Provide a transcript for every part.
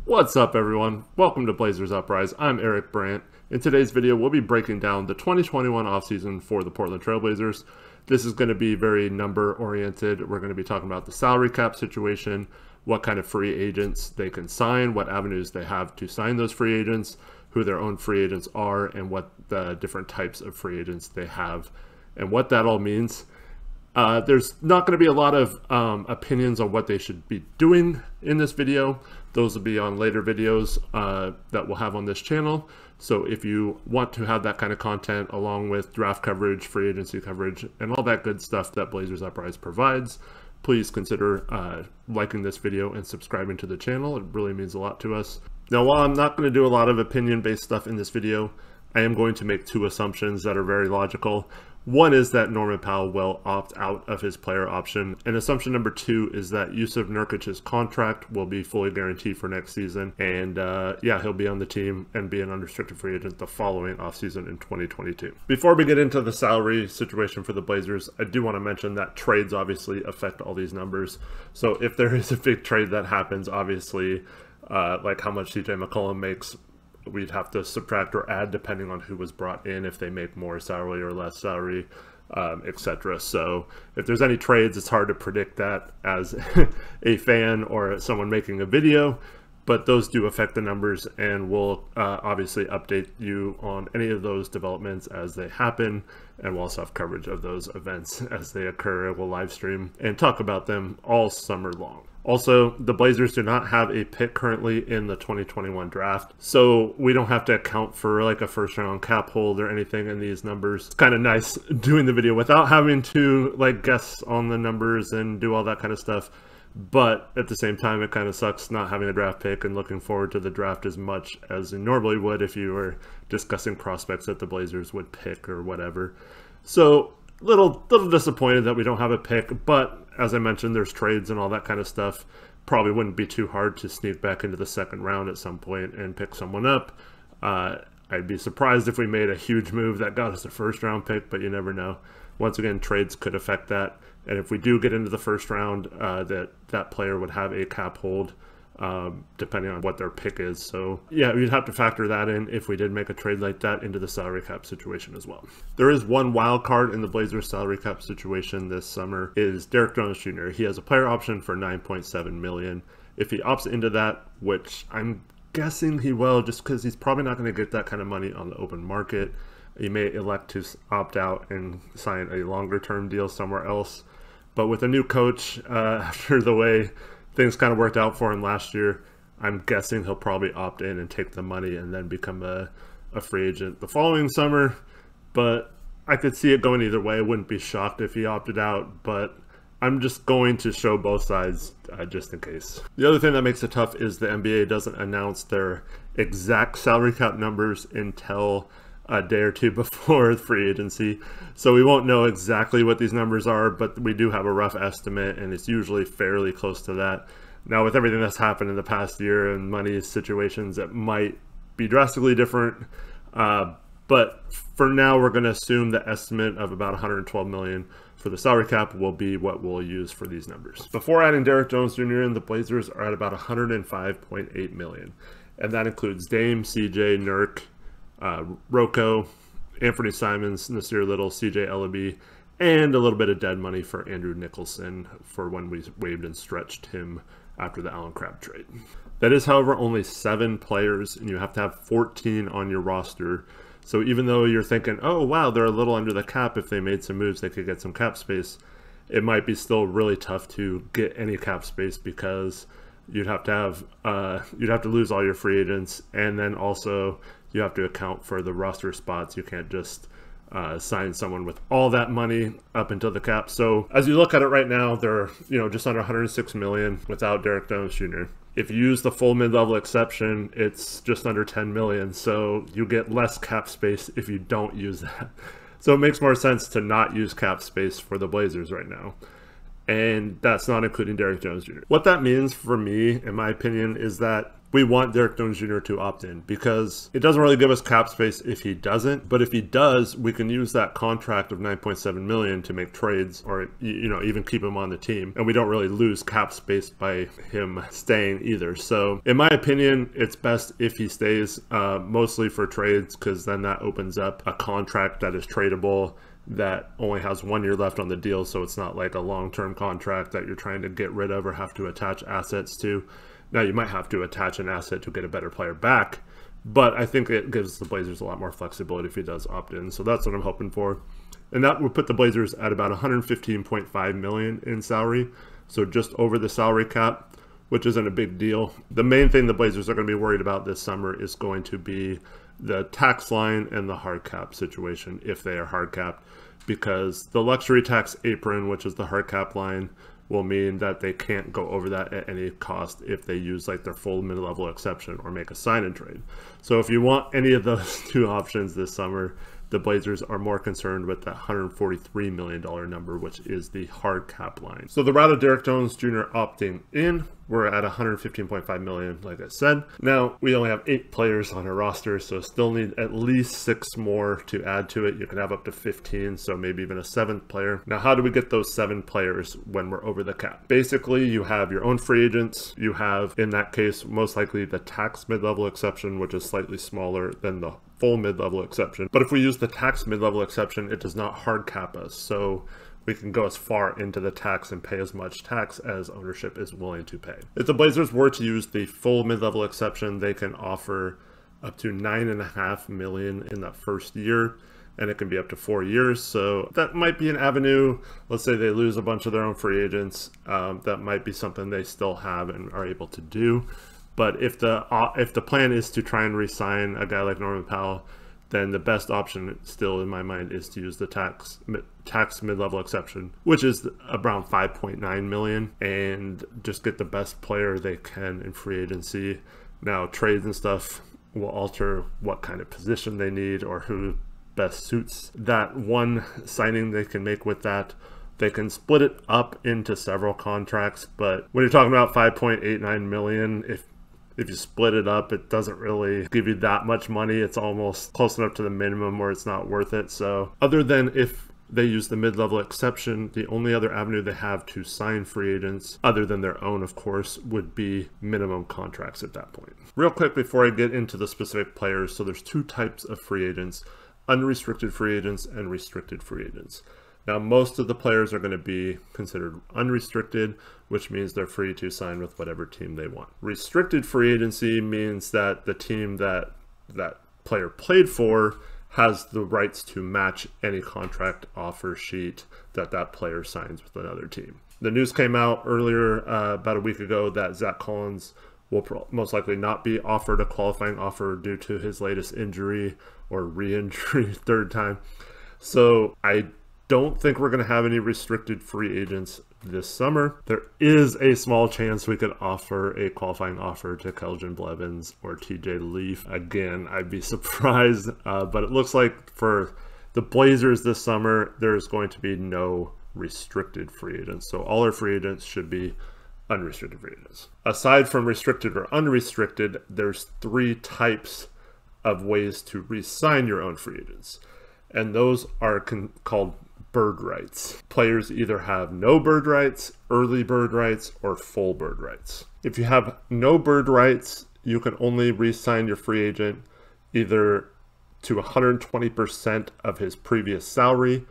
What's up, everyone? Welcome to Blazers Uprise. I'm Eric Brandt. In today's video, we'll be breaking down the 2021 offseason for the Portland Trail Blazers. This is going to be very number-oriented. We're going to be talking about the salary cap situation, what kind of free agents they can sign, what avenues they have to sign those free agents, who their own free agents are, and what the different types of free agents they have, and what that all means. There's not going to be a lot of opinions on what they should be doing in this video. Those will be on later videos that we'll have on this channel. So if you want to have that kind of content along with draft coverage, free agency coverage, and all that good stuff that Blazers Uprise provides, please consider liking this video and subscribing to the channel. It really means a lot to us. Now, while I'm not going to do a lot of opinion-based stuff in this video, I am going to make two assumptions that are very logical. One is that Norman Powell will opt out of his player option. And assumption number two is that Jusuf Nurkic's contract will be fully guaranteed for next season. And yeah, he'll be on the team and be an unrestricted free agent the following offseason in 2022. Before we get into the salary situation for the Blazers, I do want to mention that trades obviously affect all these numbers. So if there is a big trade that happens, obviously, like how much CJ McCollum makes, we'd have to subtract or add depending on who was brought in, if they make more salary or less salary, etc. So if there's any trades, it's hard to predict that as a fan or someone making a video, but those do affect the numbers, and we'll obviously update you on any of those developments as they happen, and we'll also have coverage of those events as they occur. We'll live stream and talk about them all summer long. Also, the Blazers do not have a pick currently in the 2021 draft, so we don't have to account for like a first round cap hold or anything in these numbers. It's kind of nice doing the video without having to like guess on the numbers and do all that kind of stuff. But at the same time, it kind of sucks not having a draft pick and looking forward to the draft as much as you normally would if you were discussing prospects that the Blazers would pick or whatever. So little disappointed that we don't have a pick, but as I mentioned, there's trades and all that kind of stuff. Probably wouldn't be too hard to sneak back into the second round at some point and pick someone up. I'd be surprised if we made a huge move that got us a first round pick, but you never know. Once again, trades could affect that. And if we do get into the first round, that player would have a cap hold, depending on what their pick is. So yeah, we'd have to factor that in if we did make a trade like that into the salary cap situation as well. There is one wild card in the Blazers salary cap situation this summer, is Derrick Jones Jr. He has a player option for $9.7 million. If he opts into that, which I'm guessing he will, just because he's probably not going to get that kind of money on the open market, he may elect to opt out and sign a longer term deal somewhere else. But with a new coach, after the way things kind of worked out for him last year, I'm guessing he'll probably opt in and take the money and then become a free agent the following summer. But I could see it going either way. I wouldn't be shocked if he opted out, but I'm just going to show both sides just in case. The other thing that makes it tough is the NBA doesn't announce their exact salary cap numbers until a day or two before free agency. So we won't know exactly what these numbers are, but we do have a rough estimate, and it's usually fairly close to that. Now, with everything that's happened in the past year and money situations, it might be drastically different. But for now, we're going to assume the estimate of about $112 million for the salary cap will be what we'll use for these numbers. Before adding Derrick Jones Jr. in, the Blazers are at about $105.8 million. And that includes Dame, CJ, Nurk, Rocco, Anthony Simons, Nasir Little, CJ Ellaby, and a little bit of dead money for Andrew Nicholson for when we waived and stretched him after the Allen Crabbe trade. That is, however, only 7 players, and you have to have 14 on your roster. So even though you're thinking, oh wow, they're a little under the cap, if they made some moves they could get some cap space, it might be still really tough to get any cap space, because you'd have to lose all your free agents, and then also you have to account for the roster spots. You can't just sign someone with all that money up until the cap. So as you look at it right now, they're just under $106 million without Derrick Jones Jr. If you use the full mid-level exception, it's just under $10 million. So you get less cap space if you don't use that. So it makes more sense to not use cap space for the Blazers right now. and that's not including Derrick Jones Jr. What that means for me, in my opinion, is that we want Derrick Jones Jr. to opt in, because it doesn't really give us cap space if he doesn't. But if he does, we can use that contract of $9.7 million to make trades, or even keep him on the team, and we don't really lose cap space by him staying either. So in my opinion, it's best if he stays, mostly for trades, because then that opens up a contract that is tradable, that only has 1 year left on the deal. So it's not like a long-term contract that you're trying to get rid of or have to attach assets to. Now, you might have to attach an asset to get a better player back, but I think it gives the Blazers a lot more flexibility if he does opt in. So that's what I'm hoping for. And that would put the Blazers at about $115.5 million in salary. So just over the salary cap, which isn't a big deal. The main thing the Blazers are going to be worried about this summer is going to be the tax line and the hard cap situation, if they are hard capped, because the luxury tax apron, which is the hard cap line, will mean that they can't go over that at any cost if they use like their full mid-level exception or make a sign and trade. So if you want any of those two options this summer, the Blazers are more concerned with that $143 million number, which is the hard cap line. So the route of Derrick Jones Jr. opting in, we're at $115.5 million, like I said. Now, we only have 8 players on our roster, so still need at least 6 more to add to it. You can have up to 15, so maybe even a 7th player. Now, how do we get those 7 players when we're over the cap? Basically, you have your own free agents. You have, in that case, most likely the tax mid-level exception, which is slightly smaller than the full mid-level exception. But if we use the tax mid-level exception, it does not hard cap us. So we can go as far into the tax and pay as much tax as ownership is willing to pay. If the Blazers were to use the full mid-level exception, they can offer up to $9.5 million in that first year, and it can be up to 4 years. So that might be an avenue. Let's say they lose a bunch of their own free agents. That might be something they still have and are able to do. But if the plan is to try and re-sign a guy like Norman Powell, then the best option still in my mind is to use the tax mid-level exception, which is around $5.9 million, and just get the best player they can in free agency. Now, trades and stuff will alter what kind of position they need or who best suits that one signing they can make with that. They can split it up into several contracts, but when you're talking about $5.89 million, if you split it up, it doesn't really give you that much money. It's almost close enough to the minimum where it's not worth it. So other than if they use the mid-level exception, the only other avenue they have to sign free agents, other than their own, of course, would be minimum contracts at that point. Real quick before I get into the specific players, so there's 2 types of free agents: unrestricted free agents and restricted free agents. Now, most of the players are going to be considered unrestricted, which means they're free to sign with whatever team they want. Restricted free agency means that the team that that player played for has the rights to match any contract offer sheet that that player signs with another team. The news came out earlier, about a week ago, that Zach Collins will most likely not be offered a qualifying offer due to his latest injury or re-injury, 3rd time. So I don't think we're going to have any restricted free agents this summer. There is a small chance we could offer a qualifying offer to Keldon Blevins or TJ Leaf. Again, I'd be surprised, but it looks like for the Blazers this summer, there's going to be no restricted free agents. So all our free agents should be unrestricted free agents. Aside from restricted or unrestricted, there's 3 types of ways to re-sign your own free agents. And those are called bird rights. Players either have no bird rights, early bird rights, or full bird rights. If you have no bird rights, you can only re-sign your free agent either to 120% of his previous salary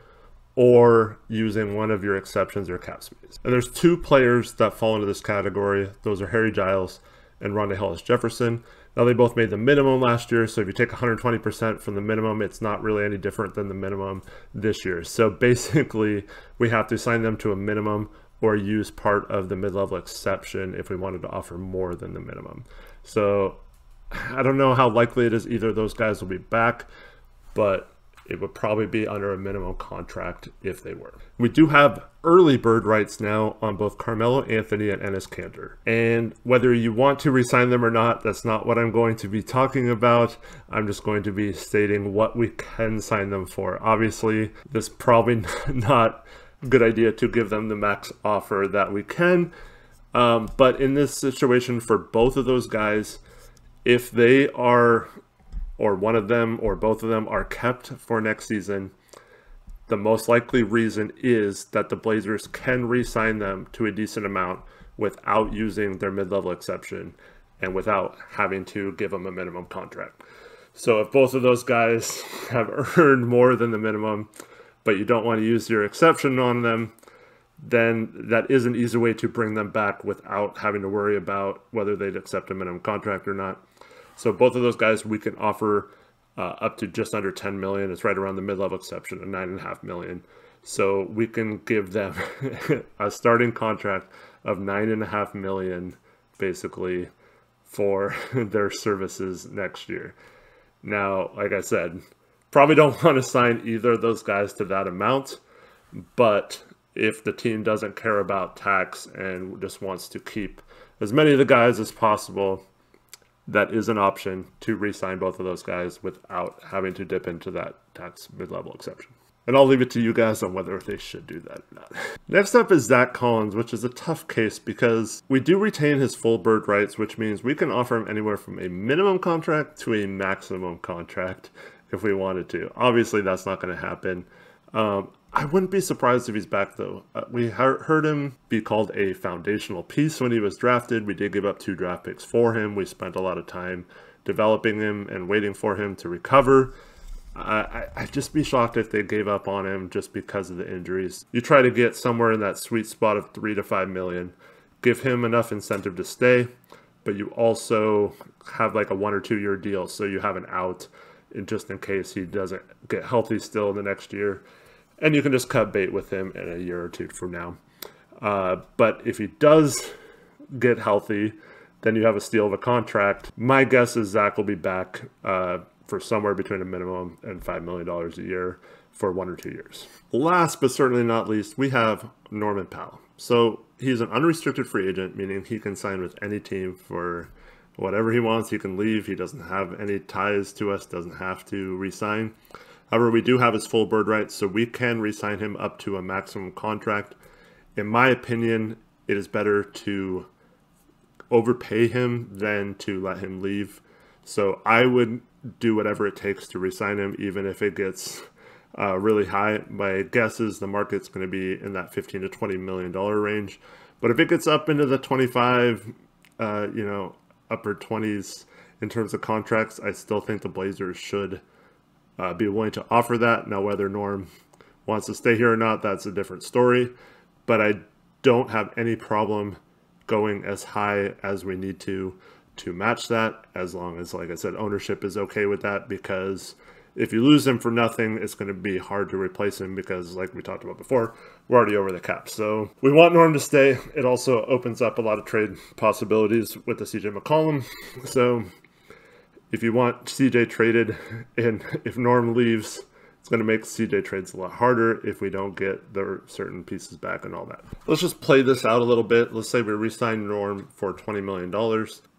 or using one of your exceptions or cap space. And there's 2 players that fall into this category. Those are Harry Giles and Rondae Hollis-Jefferson. Now, they both made the minimum last year, so if you take 120% from the minimum, it's not really any different than the minimum this year. So basically, we have to sign them to a minimum or use part of the mid-level exception if we wanted to offer more than the minimum. So I don't know how likely it is either of those guys will be back, but it would probably be under a minimum contract if they were. We do have early bird rights now on both Carmelo Anthony and Enes Kanter. And whether you want to re-sign them or not, that's not what I'm going to be talking about. I'm just going to be stating what we can sign them for. Obviously, this is probably not good idea to give them the max offer that we can. But in this situation for both of those guys, if they are, or one of them or both of them are kept for next season, the most likely reason is that the Blazers can re-sign them to a decent amount without using their mid-level exception and without having to give them a minimum contract. So if both of those guys have earned more than the minimum, but you don't want to use your exception on them, then that is an easy way to bring them back without having to worry about whether they'd accept a minimum contract or not. So both of those guys we can offer up to just under 10 million. It's right around the mid-level exception of 9.5 million. So we can give them a starting contract of 9.5 million basically for their services next year. Now, like I said, probably don't want to sign either of those guys to that amount, but if the team doesn't care about tax and just wants to keep as many of the guys as possible, that is an option to re-sign both of those guys without having to dip into that tax mid-level exception. And I'll leave it to you guys on whether they should do that or not. Next up is Zach Collins, which is a tough case because we do retain his full bird rights, which means we can offer him anywhere from a minimum contract to a maximum contract if we wanted to. Obviously, that's not going to happen. I wouldn't be surprised if he's back, though. We heard him be called a foundational piece when he was drafted. We did give up 2 draft picks for him. We spent a lot of time developing him and waiting for him to recover. I'd just be shocked if they gave up on him just because of the injuries. You try to get somewhere in that sweet spot of 3 to 5 million. Give him enough incentive to stay, but you also have like a 1 or 2 year deal, so you have an out just in case he doesn't get healthy still in the next year. And you can just cut bait with him in a year or 2 from now. But if he does get healthy, then you have a steal of a contract. My guess is Zach will be back for somewhere between a minimum and $5 million a year for 1 or 2 years. Last but certainly not least, we have Norman Powell. So he's an unrestricted free agent, meaning he can sign with any team for whatever he wants. He can leave. He doesn't have any ties to us, doesn't have to re-sign. However, we do have his full bird rights, so we can re-sign him up to a maximum contract. In my opinion, it is better to overpay him than to let him leave. So I would do whatever it takes to re-sign him, even if it gets really high. My guess is the market's going to be in that $15 to $20 million range. But if it gets up into the 25, upper 20s in terms of contracts, I still think the Blazers should be willing to offer that. Now, whether Norm wants to stay here or not, that's a different story. But I don't have any problem going as high as we need to match that, as long as, like I said, ownership is okay with that, because if you lose him for nothing, it's going to be hard to replace him because, like we talked about before, we're already over the cap. So we want Norm to stay. It also opens up a lot of trade possibilities with the CJ McCollum. So if you want CJ traded, and if Norm leaves, it's going to make CJ trades a lot harder if we don't get the certain pieces back and all that. Let's just play this out a little bit. Let's say we re-sign Norm for $20 million,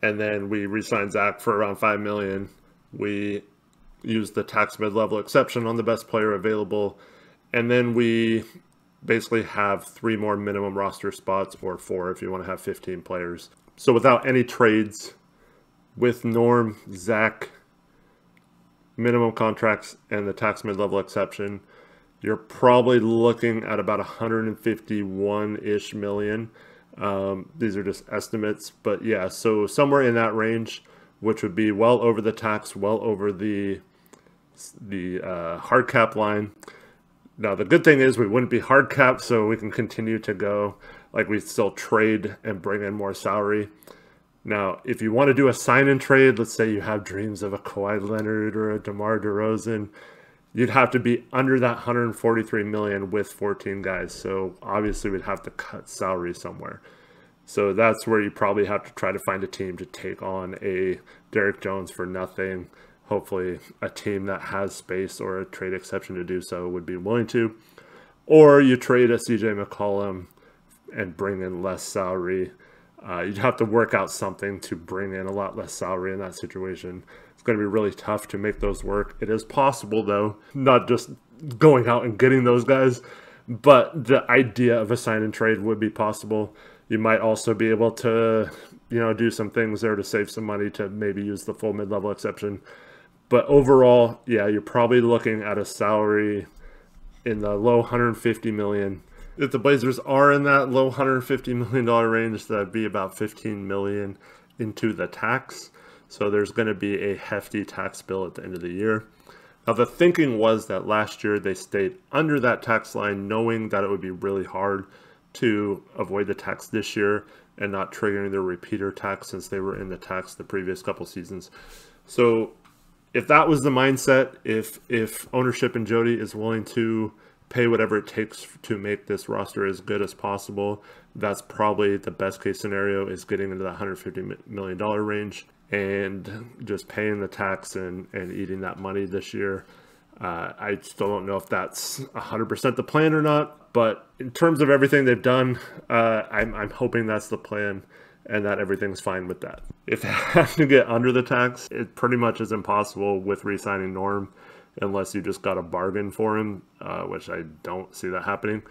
and then we re-sign Zach for around $5 million. We use the tax mid-level exception on the best player available, and then we basically have 3 more minimum roster spots, or 4 if you want to have 15 players. So without any trades, with Norm, Zach, minimum contracts, and the tax mid-level exception, you're probably looking at about 151-ish million. These are just estimates, but yeah, so somewhere in that range, which would be well over the tax, well over the hard cap line. Now, the good thing is we wouldn't be hard capped, so we can continue to go, like, we still trade and bring in more salary. Now, if you want to do a sign-and trade, let's say you have dreams of a Kawhi Leonard or a DeMar DeRozan, you'd have to be under that 143 million with 14 guys. So obviously we'd have to cut salary somewhere. So that's where you probably have to try to find a team to take on a Derrick Jones for nothing. Hopefully a team that has space or a trade exception to do so would be willing to. Or you trade a CJ McCollum and bring in less salary. You'd have to work out something to bring in a lot less salary in that situation. It's going to be really tough to make those work. It is possible, though, not just going out and getting those guys, but the idea of a sign and trade would be possible. You might also be able to, do some things there to save some money to maybe use the full mid-level exception. But overall, yeah, you're probably looking at a salary in the low 150 million. If the Blazers are in that low $150 million range, that'd be about 15 million into the tax. So there's going to be a hefty tax bill at the end of the year. Now, the thinking was that last year they stayed under that tax line, knowing that it would be really hard to avoid the tax this year and not triggering the repeater tax since they were in the tax the previous couple seasons. So if that was the mindset, if ownership and Jody is willing to pay whatever it takes to make this roster as good as possible, that's probably the best case scenario, is getting into the $150 million range and just paying the tax and eating that money this year. I still don't know if that's 100% the plan or not, but in terms of everything they've done, I'm hoping that's the plan and that everything's fine with that. If they have to get under the tax, it pretty much is impossible with re-signing Norm unless you just got a bargain for him, which I don't see that happening.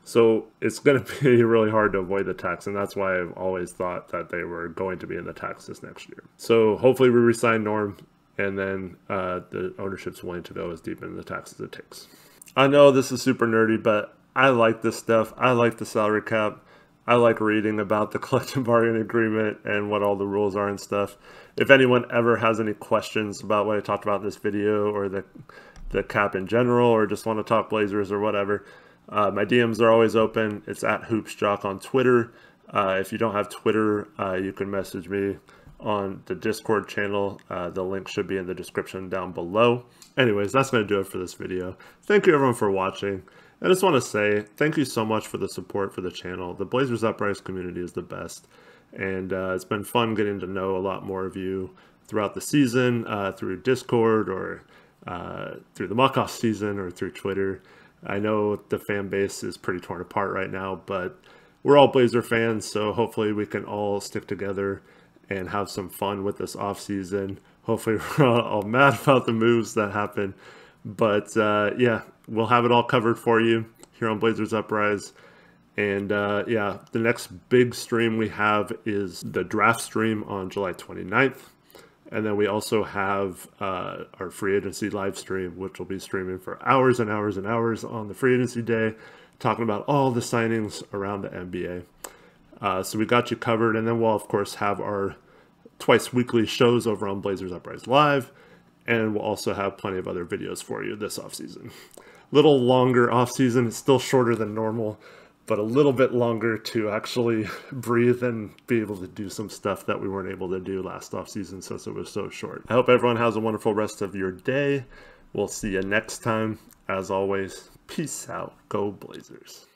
So it's going to be really hard to avoid the tax, and that's why I've always thought that they were going to be in the tax this next year. So hopefully we re-sign Norm, and then the ownership's willing to go as deep into the tax as it takes. I know this is super nerdy, but I like this stuff. I like the salary cap. I like reading about the collective bargaining agreement and what all the rules are and stuff. If anyone ever has any questions about what I talked about in this video or the cap in general, or just want to talk Blazers or whatever, my DMs are always open. It's at HoopsJock on Twitter. If you don't have Twitter, you can message me on the Discord channel. The link should be in the description down below. Anyways, that's going to do it for this video. Thank you everyone for watching. I just want to say thank you so much for the support for the channel. The Blazers Uprise community is the best, and it's been fun getting to know a lot more of you throughout the season, through Discord or through the mock-off season or through Twitter. I know the fan base is pretty torn apart right now, but we're all Blazer fans, so hopefully we can all stick together and have some fun with this offseason. Hopefully we're all mad about the moves that happen. But yeah, we'll have it all covered for you here on Blazers Uprise. And yeah, the next big stream we have is the draft stream on July 29th. And then we also have our free agency live stream, which will be streaming for hours and hours and hours on the free agency day, talking about all the signings around the NBA. So we got you covered. And then we'll, of course, have our twice weekly shows over on Blazers Uprise Live. And we'll also have plenty of other videos for you this offseason. Little longer offseason. It's still shorter than normal, but a little bit longer to actually breathe and be able to do some stuff that we weren't able to do last offseason since it was so short. I hope everyone has a wonderful rest of your day. We'll see you next time. As always, peace out. Go Blazers.